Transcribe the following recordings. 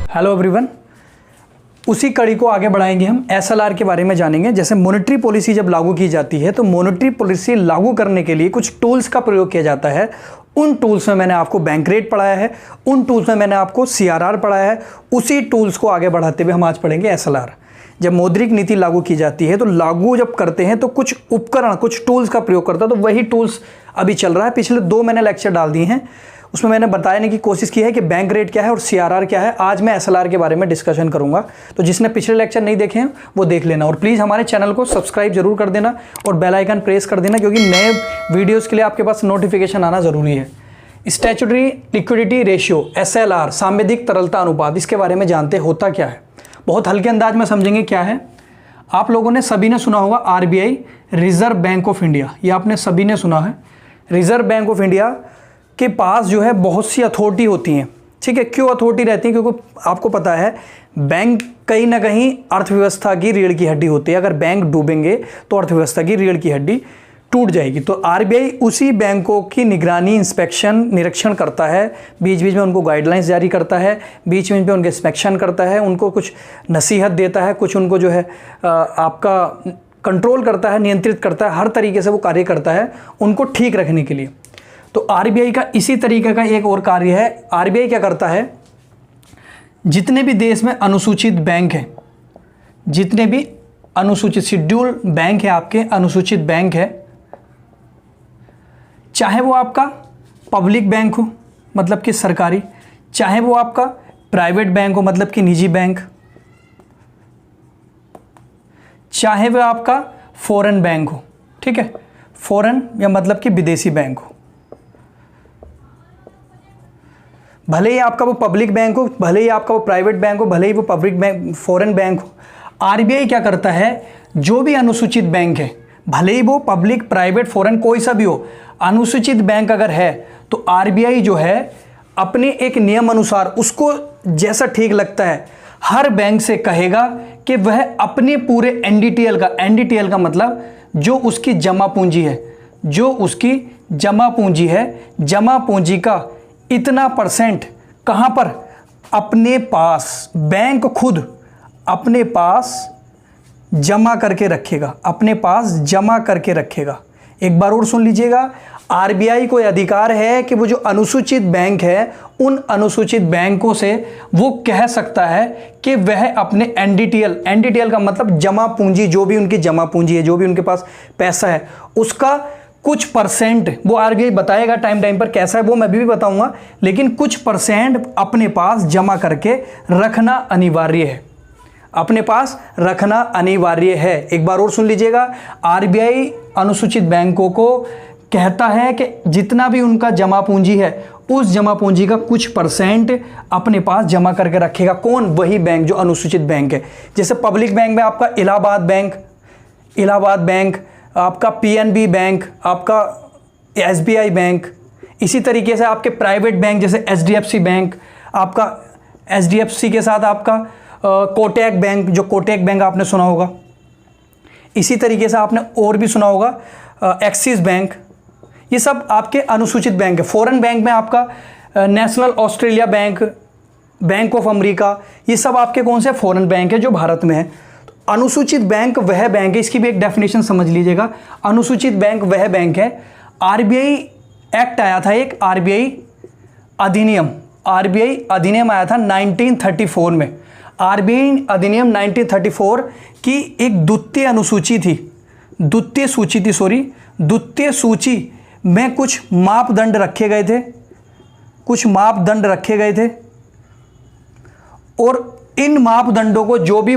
Hello everyone, उसी कड़ी को आगे बढ़ाएंगे। हम एसएलआर के बारे में जानेंगे। जैसे मॉनेटरी पॉलिसी जब लागू की जाती है तो मॉनेटरी पॉलिसी लागू करने के लिए कुछ टूल्स का प्रयोग किया जाता है। उन टूल्स में मैंने आपको बैंक रेट पढ़ाया है, उन टूल्स में मैंने आपको सीआरआर पढ़ाया है। उसी टूल्स को आगे बढ़ाते हुए हम आज पढ़ेंगे एसएलआर। जब मौद्रिक नीति लागू की जाती है तो लागू जब करते हैं तो कुछ उपकरण, कुछ टूल्स का प्रयोग करता है। तो वही टूल्स अभी चल रहा है। पिछले 2 मैंने लेक्चर डाल दिए हैं, उसमें मैंने बताने की कोशिश की है कि बैंक रेट क्या है और सीआरआर क्या है। आज मैं एसएलआर के बारे में डिस्कशन करूंगा, तो जिसने पिछले लेक्चर नहीं देखे हैं वो देख लेना। और प्लीज़ हमारे चैनल को सब्सक्राइब जरूर कर देना और बेल आइकन प्रेस कर देना, क्योंकि नए वीडियोस के लिए आपके पास नोटिफिकेशन आना ज़रूरी है। स्टैट्यूटरी लिक्विडिटी रेशियो एसएलआर, सांविधिक तरलता अनुपात, इसके बारे में जानते होता क्या है। बहुत हल्के अंदाज में समझेंगे क्या है। आप लोगों ने सभी ने सुना होगा RBI, reserve bank of India, ये आपने सभी ने सुना है। रिजर्व बैंक ऑफ इंडिया के पास जो है बहुत सी अथॉरिटी होती हैं, ठीक है। क्यों अथॉरिटी रहती है? क्योंकि आपको पता है बैंक कहीं ना कहीं अर्थव्यवस्था की रीढ़ की हड्डी होती है। अगर बैंक डूबेंगे तो अर्थव्यवस्था की रीढ़ की हड्डी टूट जाएगी। तो आरबीआई उसी बैंकों की निगरानी, इंस्पेक्शन, निरीक्षण करता है। बीच बीच में उनको गाइडलाइंस जारी करता है, बीच बीच में उनके इंस्पेक्शन करता है, उनको कुछ नसीहत देता है, कुछ उनको जो है आपका कंट्रोल करता है, नियंत्रित करता है। हर तरीके से वो कार्य करता है उनको ठीक रखने के लिए। तो आरबीआई का इसी तरीके का एक और कार्य है। आरबीआई क्या करता है, जितने भी देश में अनुसूचित बैंक हैं, जितने भी अनुसूचित शेड्यूल बैंक है, आपके अनुसूचित बैंक है, चाहे वो आपका पब्लिक बैंक हो मतलब कि सरकारी, चाहे वो आपका प्राइवेट बैंक हो मतलब कि निजी बैंक, चाहे वो आपका फॉरेन बैंक हो, ठीक है, फॉरेन या मतलब कि विदेशी बैंक हो, भले ही आपका वो पब्लिक बैंक हो, भले ही आपका वो प्राइवेट बैंक हो, भले ही वो पब्लिक बैंक फॉरेन बैंक हो। आरबीआई क्या करता है, जो भी अनुसूचित बैंक है, भले ही वो पब्लिक, प्राइवेट, फॉरेन कोई सा भी हो, अनुसूचित बैंक अगर है तो आरबीआई जो है अपने एक नियम अनुसार उसको जैसा ठीक लगता है हर बैंक से कहेगा कि वह अपने पूरे एनडीटीएल का मतलब जो उसकी जमा पूंजी है, जो उसकी जमा पूंजी है, जमा पूंजी का इतना % कहाँ पर, अपने पास, बैंक खुद अपने पास जमा करके रखेगा, अपने पास जमा करके रखेगा। एक बार और सुन लीजिएगा, आरबीआई को अधिकार है कि वो जो अनुसूचित बैंक है उन अनुसूचित बैंकों से वो कह सकता है कि वह अपने एनडीटीएल का मतलब जमा पूंजी, जो भी उनकी जमा पूंजी है, जो भी उनके पास पैसा है, उसका कुछ % वो आरबीआई बताएगा टाइम पर कैसा है, वो मैं भी बताऊंगा, लेकिन कुछ % अपने पास जमा करके रखना अनिवार्य है, अपने पास रखना अनिवार्य है। एक बार और सुन लीजिएगा, आरबीआई अनुसूचित बैंकों को कहता है कि जितना भी उनका जमा पूंजी है उस जमा पूंजी का कुछ % अपने पास जमा करके रखेगा। कौन? वही बैंक जो अनुसूचित बैंक है। जैसे पब्लिक बैंक में आपका इलाहाबाद बैंक, आपका पीएनबी बैंक, आपका एसबीआई बैंक। इसी तरीके से आपके प्राइवेट बैंक जैसे एचडीएफसी बैंक, आपका एचडीएफसी के साथ आपका कोटक बैंक, जो कोटक बैंक आपने सुना होगा। इसी तरीके से आपने और भी सुना होगा एक्सिस बैंक। ये सब आपके अनुसूचित बैंक है। फॉरेन बैंक में आपका national Australia bank, bank of America, ये सब आपके कौन से फॉरेन बैंक है जो भारत में है। तो अनुसूचित बैंक वह बैंक है, इसकी भी एक डेफिनेशन समझ लीजिएगा। अनुसूचित बैंक वह बैंक है। आरबीआई एक्ट आया था, एक आरबीआई अधिनियम आया था 1934 में। आरबीआई अधिनियम 1934 की एक द्वितीय सूची में कुछ मापदंड रखे गए थे, और इन मापदंडों को जो भी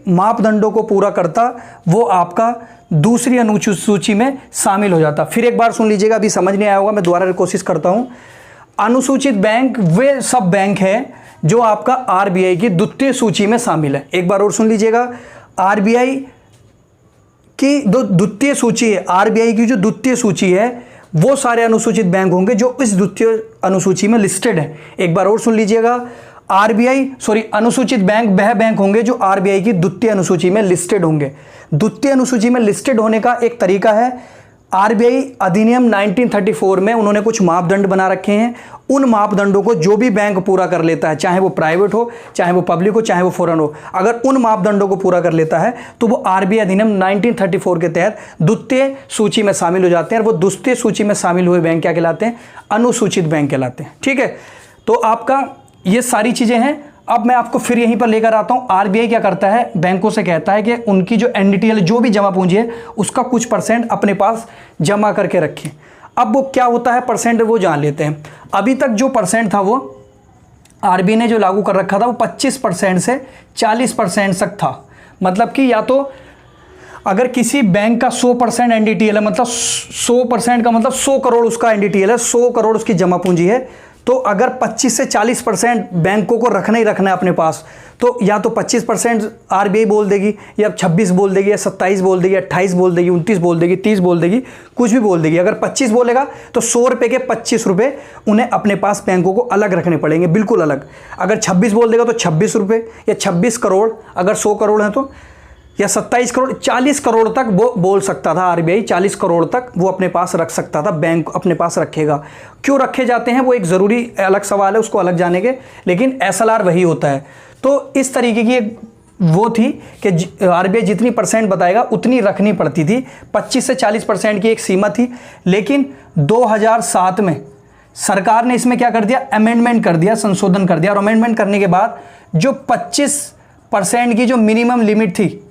मापदंडों को पूरा करता वो आपका दूसरी अनुसूची में शामिल हो जाता। फिर एक बार सुन लीजिएगा, अभी समझ नहीं आया होगा, मैं दोबारा कोशिश करता हूं। अनुसूचित बैंक वे सब बैंक है जो आपका आरबीआई की द्वितीय सूची में शामिल है। एक बार और सुन लीजिएगा, आरबीआई की द्वितीय सूची है, आरबीआई की जो द्वितीय सूची है वो सारे अनुसूचित बैंक होंगे जो इस द्वितीय अनुसूची में लिस्टेड है। एक बार और सुन लीजिएगा, अनुसूचित बैंक वह बैंक होंगे जो आरबीआई की द्वितीय अनुसूची में लिस्टेड होंगे। द्वितीय अनुसूची में लिस्टेड होने का एक तरीका है, आरबीआई अधिनियम 1934 में उन्होंने कुछ मापदंड बना रखे हैं। उन मापदंडों को जो भी बैंक पूरा कर लेता है, चाहे वो प्राइवेट हो, चाहे वो पब्लिक हो, चाहे वो फॉरेन हो, अगर उन मापदंडों को पूरा कर लेता है तो वो आरबीआई अधिनियम 1934 के तहत द्वितीय सूची में शामिल हो जाते हैं। और वो द्वितीय सूची में शामिल हुए बैंक क्या कहलाते हैं? अनुसूचित बैंक कहलाते हैं। ठीक है, तो आपका ये सारी चीज़ें हैं। अब मैं आपको फिर यहीं पर लेकर आता हूं। आरबीआई क्या करता है? बैंकों से कहता है कि उनकी जो एनडीटीएल जो भी जमा पूंजी है उसका कुछ परसेंट अपने पास जमा करके रखें। अब वो क्या होता है परसेंट, वो जान लेते हैं। अभी तक जो परसेंट था वो आरबीआई ने जो लागू कर रखा था वो 25% से 40% तक था। मतलब कि या तो अगर किसी बैंक का 100% एनडीटीएल है, मतलब 100% का मतलब 100 करोड़ उसका एनडीटीएल है, 100 करोड़ उसकी जमा पूंजी है, तो अगर 25 से 40% बैंकों को रखना ही रखना है अपने पास, तो या तो 25% आरबीआई बोल देगी, या 26 बोल देगी, या 27 बोल देगी, 28 बोल देगी, 29 बोल देगी, 30 बोल देगी, कुछ भी बोल देगी। अगर 25 बोलेगा तो 100 रुपये के 25 रुपये उन्हें अपने पास बैंकों को अलग रखने पड़ेंगे, बिल्कुल अलग। अगर 26 बोल देगा तो 26 रुपये, या 26 करोड़, अगर 100 करोड़ है तो, या 27 करोड़, 40 करोड़ तक वो बोल सकता था आरबीआई। 40 करोड़ तक वो अपने पास रख सकता था, बैंक अपने पास रखेगा। क्यों रखे जाते हैं वो एक ज़रूरी अलग सवाल है, उसको अलग जानेंगे, लेकिन एसएलआर वही होता है। तो इस तरीके की एक वो थी कि आरबीआई जितनी परसेंट बताएगा उतनी रखनी पड़ती थी। 25 से 40% की एक सीमा थी। लेकिन 2007 में सरकार ने इसमें क्या कर दिया? अमेंडमेंट कर दिया, संशोधन कर दिया। और अमेंडमेंट करने के बाद जो 25% की जो मिनिमम लिमिट थी,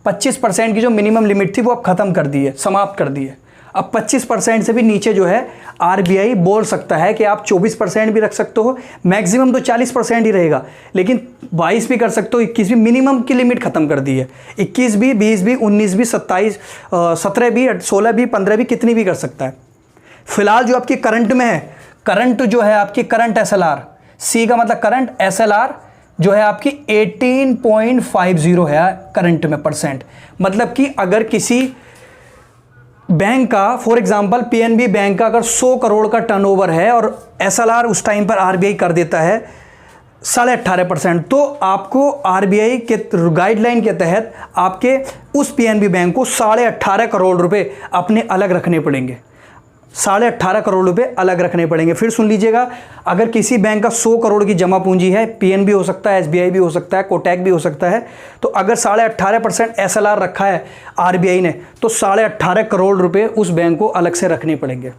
25% की जो मिनिमम लिमिट थी वो अब खत्म कर दी है, समाप्त कर दी है। अब 25% से भी नीचे जो है आरबीआई बोल सकता है कि आप 24% भी रख सकते हो, मैक्सिमम तो 40% ही रहेगा, लेकिन 22 भी कर सकते हो, 21 भी। मिनिमम की लिमिट खत्म कर दी है। 21 भी, 20 भी, 19 भी, 27, 17 भी, 16 भी, 15 भी, कितनी भी कर सकता है। फिलहाल जो आपकी करंट में है, करंट जो है आपकी करंट एसएलआर, सी का मतलब करंट, एसएलआर जो है आपकी 18.50 है करंट में परसेंट। मतलब कि अगर किसी बैंक का, फॉर एग्जांपल पीएनबी बैंक का अगर 100 करोड़ का टर्नओवर है और एसएलआर उस टाइम पर आरबीआई कर देता है 18.5%, तो आपको आरबीआई के गाइडलाइन के तहत आपके उस पीएनबी बैंक को 18.5 करोड़ रुपए अपने अलग रखने पड़ेंगे। 18.5 करोड़ रुपए अलग रखने पड़ेंगे। फिर सुन लीजिएगा, अगर किसी बैंक का 100 करोड़ की जमा पूंजी है, पीएनबी हो सकता है, एसबीआई भी हो सकता है, कोटक भी हो सकता है, तो अगर 18.5% एसएलआर रखा है आरबीआई ने, तो 18.5 करोड़ रुपए उस बैंक को अलग से रखने पड़ेंगे।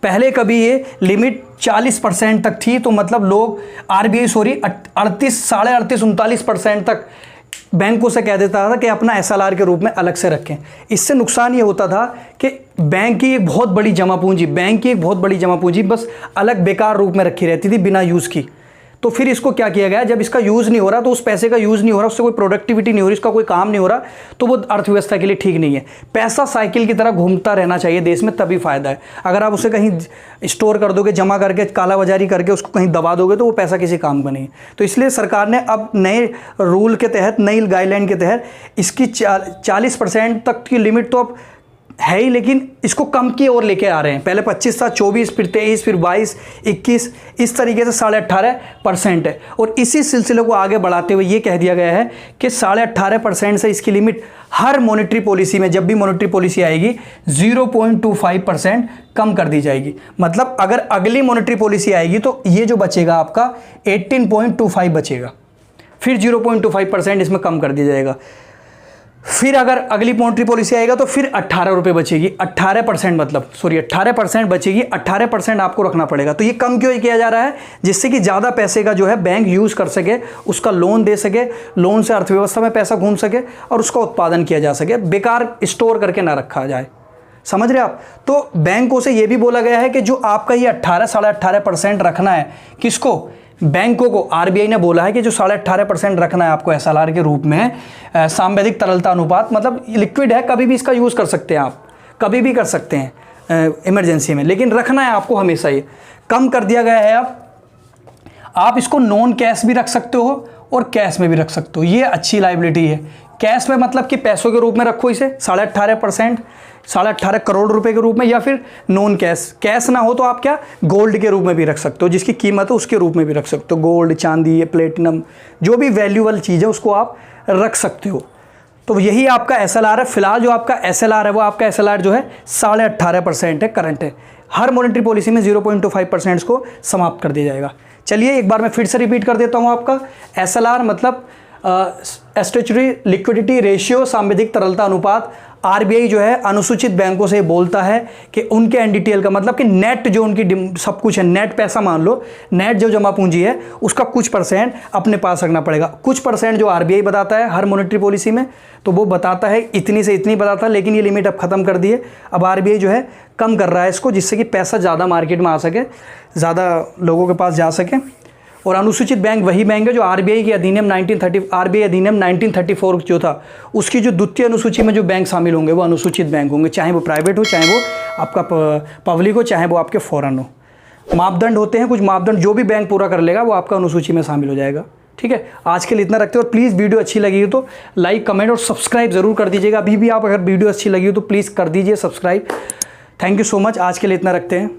पहले कभी ये लिमिट 40% तक थी, तो मतलब लोग आरबीआई 38, 39% तक बैंकों से कह देता था कि अपना एसएलआर के रूप में अलग से रखें। इससे नुकसान ये होता था कि बैंक की एक बहुत बड़ी जमा पूंजी बस अलग बेकार रूप में रखी रहती थी, बिना यूज़ की। तो फिर इसको क्या किया गया, जब इसका यूज़ नहीं हो रहा, तो उस पैसे का यूज़ नहीं हो रहा, उससे कोई प्रोडक्टिविटी नहीं हो रही, इसका कोई काम नहीं हो रहा, तो वो अर्थव्यवस्था के लिए ठीक नहीं है। पैसा साइकिल की तरह घूमता रहना चाहिए देश में, तभी फ़ायदा है। अगर आप उसे कहीं स्टोर कर दोगे, जमा करके, कालाबाजारी करके उसको कहीं दबा दोगे, तो वो पैसा किसी काम का नहीं है। तो इसलिए सरकार ने अब नए रूल के तहत, नई गाइडलाइन के तहत इसकी 40% तक की लिमिट तो अब है ही, लेकिन इसको कम की ओर लेके आ रहे हैं। पहले 25 था, 24, फिर 23, फिर 22, 21, इस तरीके से 18.5% है। और इसी सिलसिले को आगे बढ़ाते हुए ये कह दिया गया है कि 18.5% से इसकी लिमिट हर मॉनेटरी पॉलिसी में, जब भी मॉनेटरी पॉलिसी आएगी, 0.25% कम कर दी जाएगी। मतलब अगर अगली मॉनेटरी पॉलिसी आएगी तो ये जो बचेगा आपका 18.25 बचेगा, फिर 0.25% इसमें कम कर दिया जाएगा। फिर अगर अगली मॉनेटरी पॉलिसी आएगा तो फिर 18 रुपये बचेगी, 18% बचेगी। 18% आपको रखना पड़ेगा। तो ये कम क्यों किया जा रहा है? जिससे कि ज़्यादा पैसे का जो है बैंक यूज़ कर सके, उसका लोन दे सके, लोन से अर्थव्यवस्था में पैसा घूम सके और उसका उत्पादन किया जा सके, बेकार स्टोर करके ना रखा जाए। समझ रहे आप? तो बैंकों से ये भी बोला गया है कि जो आपका ये 18-18.5% रखना है, किसको? बैंकों को। आरबीआई ने बोला है कि जो 18.5% रखना है आपको एसएलआर के रूप में, सांविधिक तरलता अनुपात, मतलब लिक्विड है, कभी भी इसका यूज़ कर सकते हैं आप, कभी भी कर सकते हैं इमरजेंसी में, लेकिन रखना है आपको हमेशा। ये कम कर दिया गया है। आप इसको नॉन कैश भी रख सकते हो और कैश में भी रख सकते हो। ये अच्छी लायबिलिटी है। कैश में मतलब कि पैसों के रूप में रखो इसे 18.5%, 18.5 करोड़ रुपए के रूप में, या फिर नॉन कैश। कैश ना हो तो आप क्या, गोल्ड के रूप में भी रख सकते हो, जिसकी कीमत है उसके रूप में भी रख सकते हो। गोल्ड, चांदी, प्लेटिनम, जो भी वैल्यूएबल चीज़ है उसको आप रख सकते हो। तो यही आपका SLR है। फिलहाल जो आपका SLR है वो आपका SLR जो है 18.5% है, करंट है। हर मॉनेटरी पॉलिसी में 0.25% को समाप्त कर दिया जाएगा। चलिए एक बार मैं फिर से रिपीट कर देता हूँ। आपका SLR मतलब स्टैट्यूटरी लिक्विडिटी रेशियो, सांविधिक तरलता अनुपात। RBI जो है अनुसूचित बैंकों से बोलता है कि उनके NDTL का मतलब कि नेट जो उनकी सब कुछ है, नेट पैसा मान लो, नेट जो जमा पूंजी है उसका कुछ % अपने पास रखना पड़ेगा। कुछ % जो RBI बताता है हर मॉनेटरी पॉलिसी में, तो वो बताता है इतनी से इतनी बताता है, लेकिन ये लिमिट अब ख़त्म कर दी है। अब RBI जो है कम कर रहा है इसको, जिससे कि पैसा ज़्यादा मार्केट में आ सके, ज़्यादा लोगों के पास जा सके। और अनुसूचित बैंक वही बैंक है जो RBI के अधिनियम 1934 जो था उसकी जो द्वितीय अनुसूची में जो बैंक शामिल होंगे वो अनुसूचित बैंक होंगे, चाहे वो प्राइवेट हो, चाहे वो आपका पब्लिक हो, चाहे वो आपके फॉरेन हो। मापदंड होते हैं कुछ मापदंड, जो भी बैंक पूरा कर लेगा वो आपका अनुसूची में शामिल हो जाएगा। ठीक है, आज के लिए इतना रखते हैं। और प्लीज़ वीडियो अच्छी लगी हो तो लाइक, कमेंट और सब्सक्राइब ज़रूर कर दीजिएगा। अभी भी आप अगर वीडियो अच्छी लगी हो तो प्लीज़ कर दीजिए subscribe. Thank you so much. आज के लिए इतना रखते हैं।